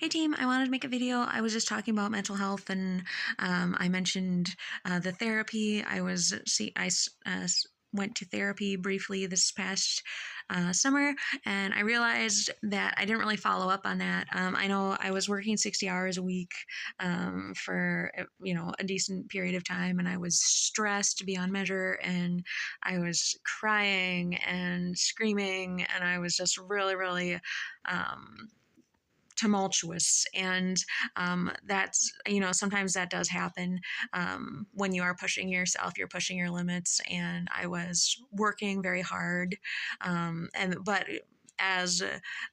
Hey team, I wanted to make a video. I was just talking about mental health, and I mentioned the therapy. Went to therapy briefly this past summer, and I realized that I didn't really follow up on that. I know I was working 60 hours a week for a decent period of time, and I was stressed beyond measure, and I was crying and screaming, and I was just really, really tumultuous. And that's, sometimes that does happen when you are pushing yourself, you're pushing your limits. And I was working very hard, but as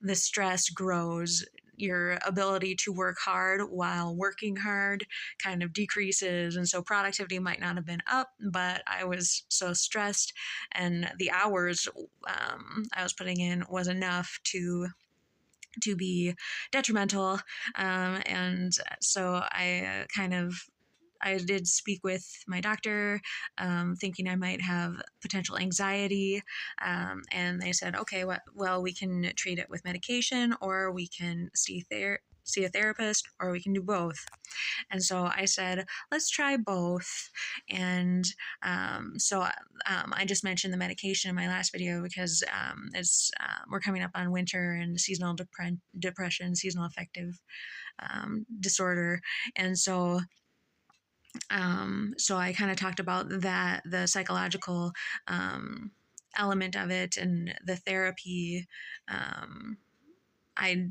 the stress grows, your ability to work hard while working hard kind of decreases. And so productivity might not have been up, but I was so stressed, and the hours I was putting in was enough to be detrimental. And so I did speak with my doctor, thinking I might have potential anxiety. And they said, okay, well, we can treat it with medication, or we can see a therapist, or we can do both. And so I said, let's try both. And I just mentioned the medication in my last video because we're coming up on winter and seasonal depression, seasonal affective disorder. And so I kind of talked about that, the psychological element of it, and the therapy I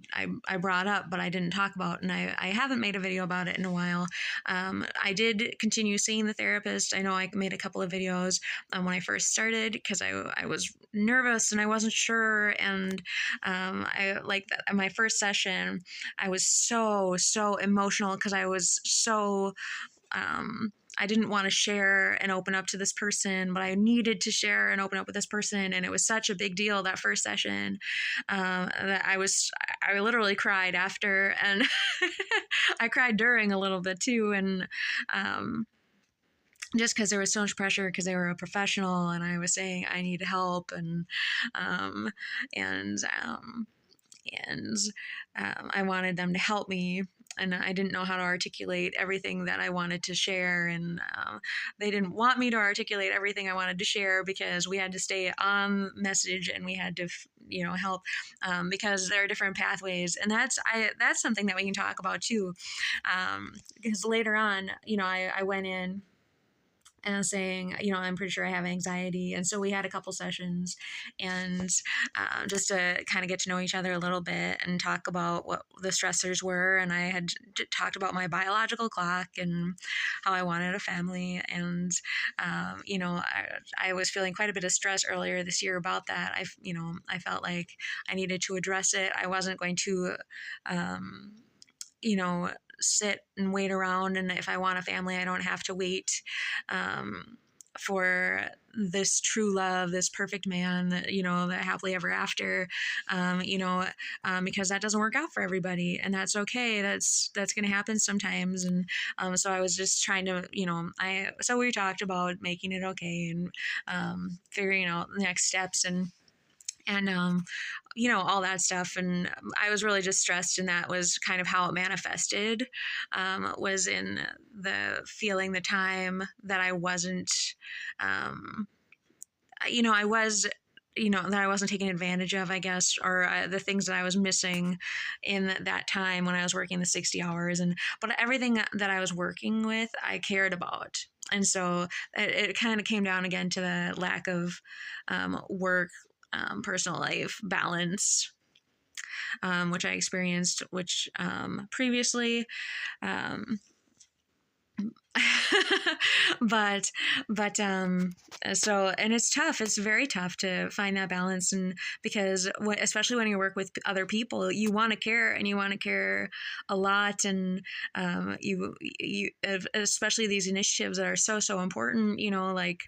brought up, but I didn't talk about, and I haven't made a video about it in a while. I did continue seeing the therapist. I know I made a couple of videos when I first started because I was nervous and I wasn't sure. And my first session, I was so emotional because I was so I didn't want to share and open up to this person, but I needed to share and open up with this person. And it was such a big deal that first session that I literally cried after, and I cried during a little bit too. And just because there was so much pressure, because they were a professional and I was saying I need help, and I wanted them to help me, and I didn't know how to articulate everything that I wanted to share. And they didn't want me to articulate everything I wanted to share because we had to stay on message, and we had to, help because there are different pathways. And that's something that we can talk about too. Because later on, I went in and saying, I'm pretty sure I have anxiety. And so we had a couple sessions, and just to kind of get to know each other a little bit and talk about what the stressors were. And I had talked about my biological clock and how I wanted a family. And, I was feeling quite a bit of stress earlier this year about that. I felt like I needed to address it. I wasn't going to, sit and wait around. And if I want a family, I don't have to wait for this true love, this perfect man, that happily ever after, because that doesn't work out for everybody, and that's okay. That's going to happen sometimes. And so I was just trying to, so we talked about making it okay, and figuring out the next steps, and all that stuff. And I was really just stressed, and that was kind of how it manifested, was in the feeling the time that I wasn't, I was, that I wasn't taken advantage of, I guess, or the things that I was missing in that time when I was working the 60 hours. But everything that I was working with, I cared about. And so it kind of came down again to the lack of work, personal life balance, which I experienced, previously. but so, and it's tough. It's very tough to find that balance. And because especially when you work with other people, you want to care, and you want to care a lot. And you especially these initiatives that are so important, like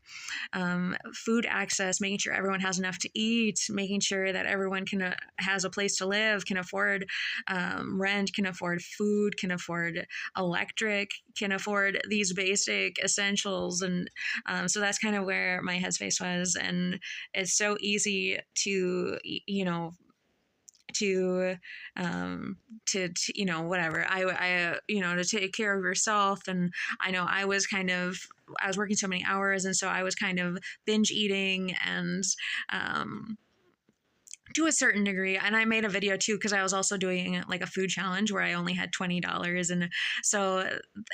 food access, making sure everyone has enough to eat, making sure that everyone has a place to live, can afford rent, can afford food, can afford electric, can afford these basic essentials. And so that's kind of where my headspace was. And it's so easy to, to whatever to take care of yourself. And I know I was working so many hours, and so I was kind of binge eating, and um, to a certain degree. And I made a video too, because I was also doing like a food challenge where I only had $20. And so,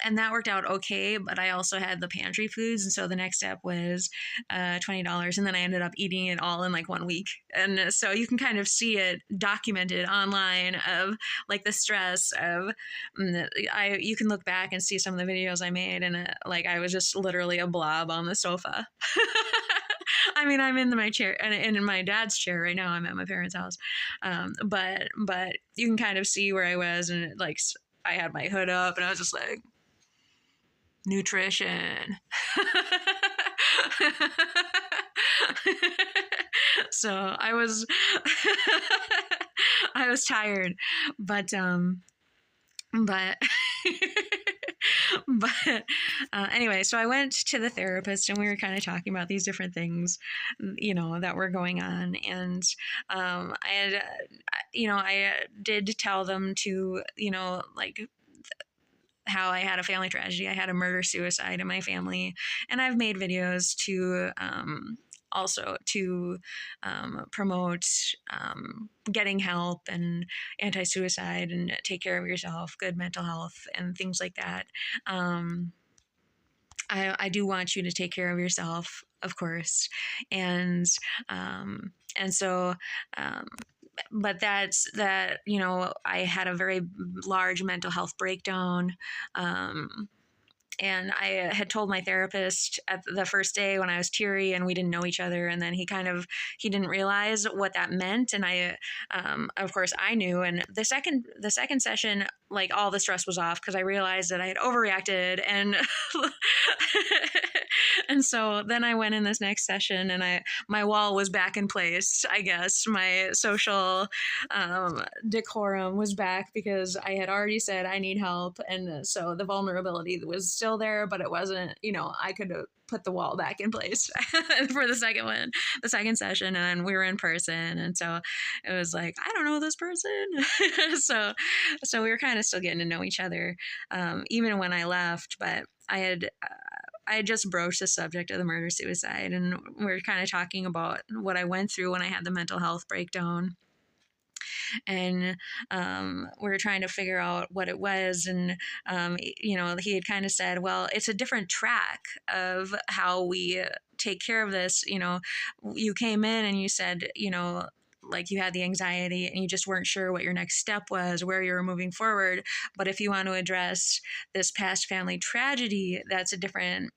and that worked out okay. But I also had the pantry foods. And so the next step was $20. And then I ended up eating it all in like 1 week. And so you can kind of see it documented online of like the stress of, you can look back and see some of the videos I made. And like I was just literally a blob on the sofa. I mean, I'm in my chair and in my dad's chair right now. I'm at my parents' house, but you can kind of see where I was, and like I had my hood up, and I was just like, nutrition. So I was I was tired, but but but anyway, so I went to the therapist, and we were kind of talking about these different things, that were going on. And I did tell them to, like how I had a family tragedy. I had a murder suicide in my family, and I've made videos to also to promote getting help and anti-suicide and take care of yourself, good mental health, and things like that. I do want you to take care of yourself, of course, and so. But that's that, I had a very large mental health breakdown. And I had told my therapist at the first day when I was teary and we didn't know each other. And then he didn't realize what that meant. And of course I knew. And the second session, like all the stress was off because I realized that I had overreacted. And, and so then I went in this next session, and my wall was back in place. I guess my social decorum was back because I had already said I need help. And so the vulnerability was still there, but it wasn't, I could put the wall back in place for the second session. And we were in person. And so it was like, I don't know this person. so we were kind of still getting to know each other, even when I left. But I had just broached the subject of the murder suicide, and we were kind of talking about what I went through when I had the mental health breakdown. And we were trying to figure out what it was. And, he had kind of said, well, it's a different track of how we take care of this. You came in and you said, like you had the anxiety and you just weren't sure what your next step was, where you were moving forward. But if you want to address this past family tragedy, that's a different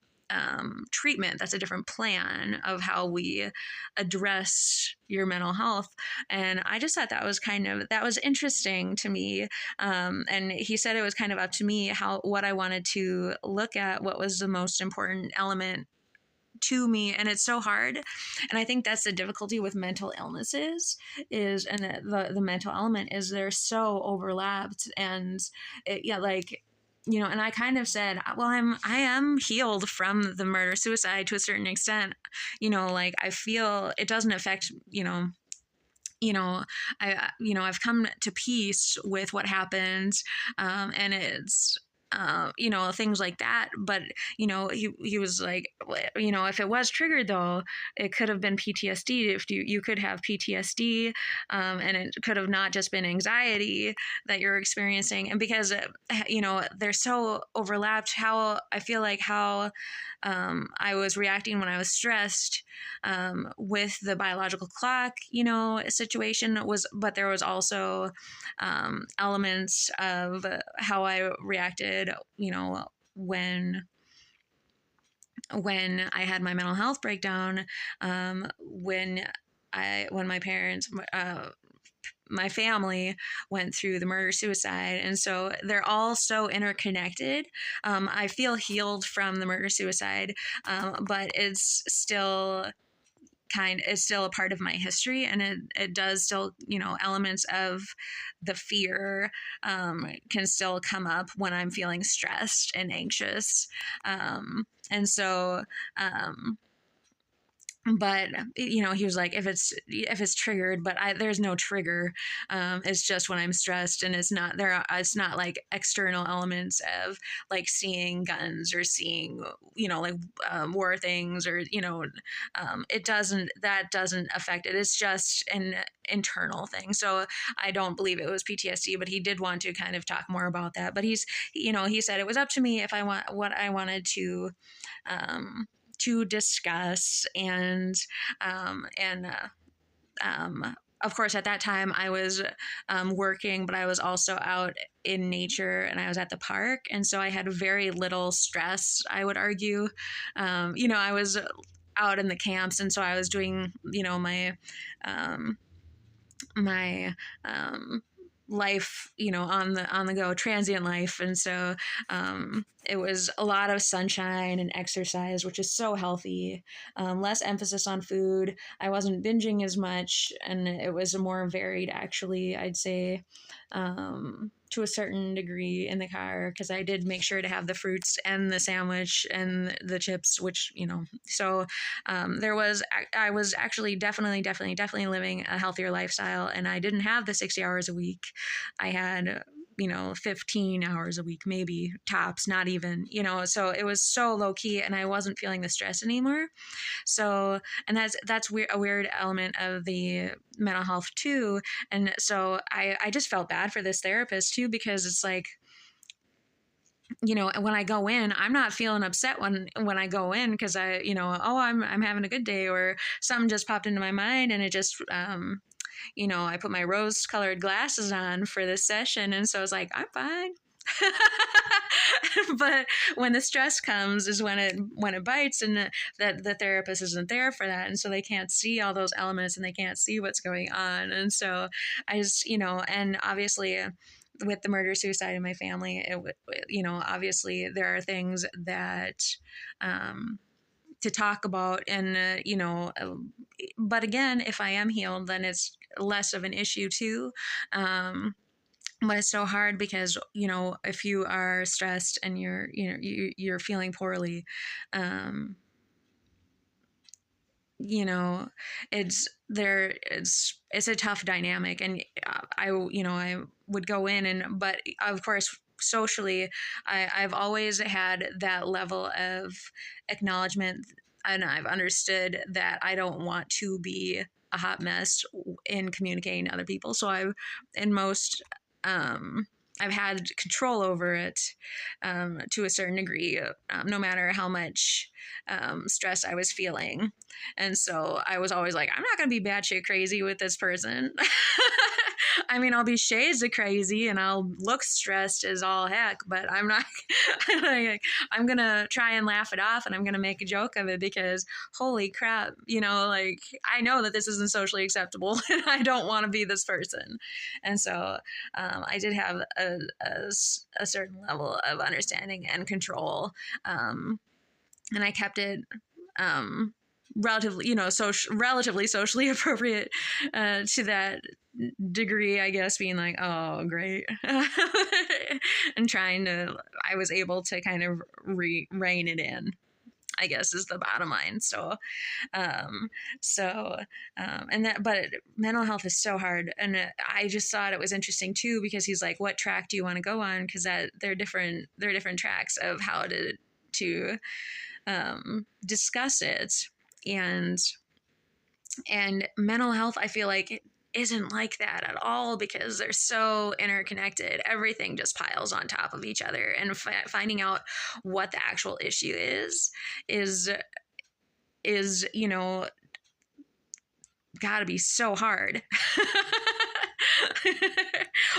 treatment. That's a different plan of how we address your mental health. And I just thought that was interesting to me. And he said it was kind of up to me what I wanted to look at, what was the most important element to me. And it's so hard. And I think that's the difficulty with mental illnesses and the mental element is they're so overlapped. And and I kind of said, well, I am healed from the murder suicide to a certain extent. Like I feel it doesn't affect, I've come to peace with what happened. And it's, things like that. But, he was like, if it was triggered though, it could have been PTSD. If you could have PTSD, and it could have not just been anxiety that you're experiencing. And because, they're so overlapped, how I feel like how I was reacting when I was stressed with the biological clock, situation but there was also elements of how I reacted, when I had my mental health breakdown, when my parents, my family went through the murder suicide. And so they're all so interconnected. I feel healed from the murder suicide, but it's still a part of my history, and it does still, elements of the fear can still come up when I'm feeling stressed and anxious. And so but he was like, if it's triggered, but there's no trigger. It's just when I'm stressed, and it's not like external elements of like seeing guns or seeing like war things, or that doesn't affect it. It's just an internal thing. So I don't believe it was PTSD, but he did want to kind of talk more about that. But he said it was up to me if I want what I wanted um, to discuss. And of course, at that time I was working, but I was also out in nature, and I was at the park, and so I had very little stress, I would argue. I was out in the camps, and so I was doing um, my life, on the go, transient life. And so it was a lot of sunshine and exercise, which is so healthy. Less emphasis on food. I wasn't binging as much, and it was more varied, actually, I'd say, to a certain degree in the car, because I did make sure to have the fruits and the sandwich and the chips, which, so I was actually definitely living a healthier lifestyle, and I didn't have the 60 hours a week. I had 15 hours a week, maybe tops, not even, so it was so low key, and I wasn't feeling the stress anymore. So, and that's a weird element of the mental health too. And so I just felt bad for this therapist too, because it's like, when I go in, I'm not feeling upset when I go in, because I'm having a good day, or something just popped into my mind, and it just I put my rose colored glasses on for this session, and so I was like, I'm fine. But when the stress comes is when it bites, and that the therapist isn't there for that, and so they can't see all those elements, and they can't see what's going on. And so I just and obviously with the murder suicide in my family, obviously there are things that to talk about, and but again, if I am healed, then it's less of an issue too. But it's so hard, because if you are stressed and you're feeling poorly, um you know it's a tough dynamic. And I would go in, and but of course socially, I've always had that level of acknowledgement, and I've understood that I don't want to be a hot mess in communicating to other people. So in most um I've had control over it, to a certain degree, no matter how much stress I was feeling. And so I was always like, I'm not going to be batshit crazy with this person. I mean, I'll be shades of crazy, and I'll look stressed as all heck, but I'm not, I'm going to try and laugh it off, and I'm going to make a joke of it, because holy crap, like, I know that this isn't socially acceptable, and I don't want to be this person. And so I did have a certain level of understanding and control. And I kept it relatively, relatively socially appropriate, to that degree, I guess, being like, oh, great. And I was able to kind of rein it in, I guess, is the bottom line. So, but mental health is so hard. And I just thought it was interesting too, because he's like, what track do you want to go on? Because they're different tracks of how to discuss it. And mental health, I feel like, it isn't like that at all, because they're so interconnected. Everything just piles on top of each other, and finding out what the actual issue is gotta be so hard.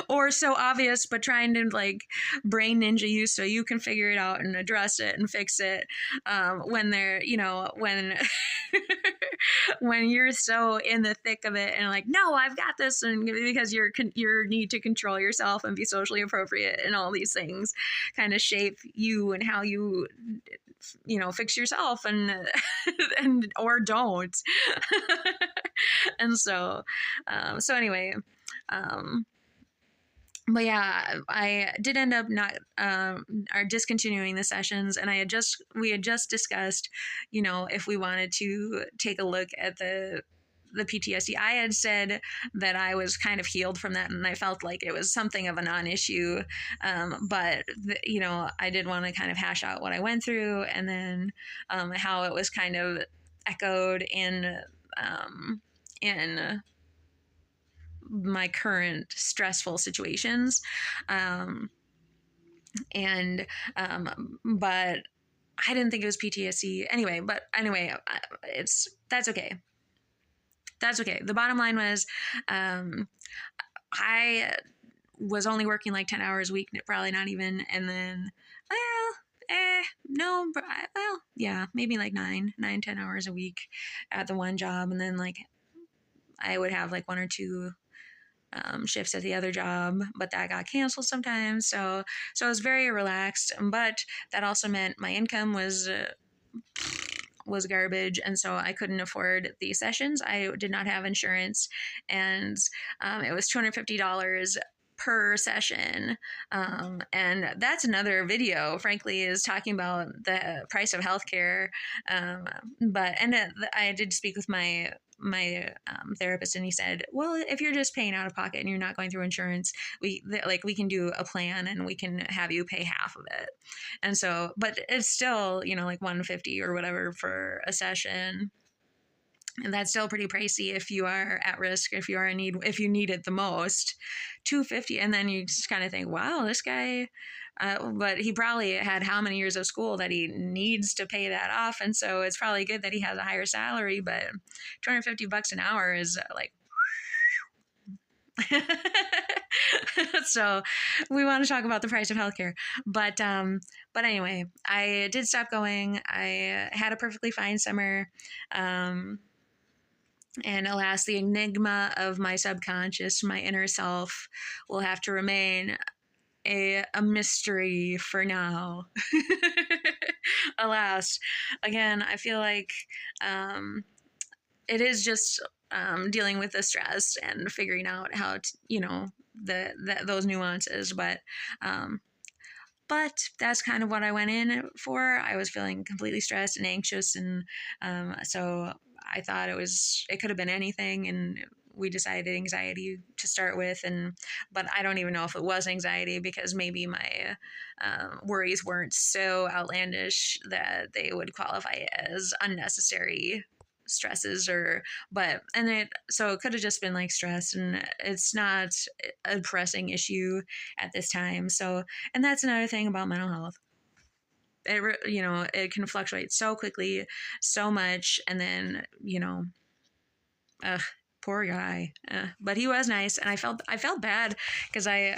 Or so obvious, but trying to like brain ninja you so you can figure it out and address it and fix it, when they're when when you're so in the thick of it, and like, no, I've got this, and because your need to control yourself and be socially appropriate, and all these things kind of shape you and how you fix yourself, and and or don't. And so anyway, um but yeah, I did end up not are discontinuing the sessions, and we had just discussed, if we wanted to take a look at the PTSD. I had said that I was kind of healed from that, and I felt like it was something of a non-issue. But I did want to kind of hash out what I went through, and then how it was kind of echoed in my current stressful situations. Um, and but I didn't think it was PTSD anyway. But anyway, that's okay. That's okay. The bottom line was, I was only working like 10 hours a week, probably not even, and then, no, well, yeah, maybe like 10 hours a week at the one job, and then like I would have like one or two shifts at the other job, but that got canceled sometimes. So I was very relaxed, but that also meant my income was garbage, and so I couldn't afford the sessions. I did not have insurance, and it was $250 per session. And that's another video, frankly, is talking about the price of healthcare. I did speak with my therapist, and he said, well, if you're just paying out of pocket and you're not going through insurance, we can do a plan and we can have you pay half of it. And so, but it's still, like 150 or whatever for a session. And that's still pretty pricey if you are at risk, if you are in need, if you need it the most. 250, and then you just kind of think, wow, this guy, but he probably had how many years of school that he needs to pay that off, and so it's probably good that he has a higher salary. But $250 an hour is like so we want to talk about the price of healthcare. But anyway, I did stop going. I had a perfectly fine summer. And alas, the enigma of my subconscious, my inner self, will have to remain a mystery for now. Alas, again, I feel like it is just dealing with the stress and figuring out how to, those nuances. But that's kind of what I went in for. I was feeling completely stressed and anxious, and so I thought it could have been anything, and we decided anxiety to start with. But I don't even know if it was anxiety, because maybe my worries weren't so outlandish that they would qualify as unnecessary stresses, so it could have just been like stress, and it's not a pressing issue at this time. So, and that's another thing about mental health. It can fluctuate so quickly, so much, and then poor guy. But he was nice, and I felt bad, because I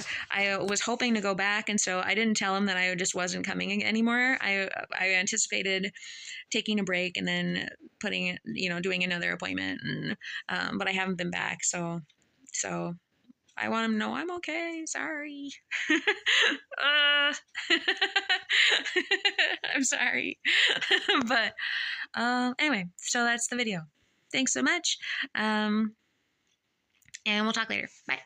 was hoping to go back, and so I didn't tell him that I just wasn't coming anymore. I anticipated taking a break and then doing another appointment, and but I haven't been back, so I want him to know I'm okay. Sorry. I'm sorry. But anyway, so that's the video. Thanks so much. And we'll talk later. Bye.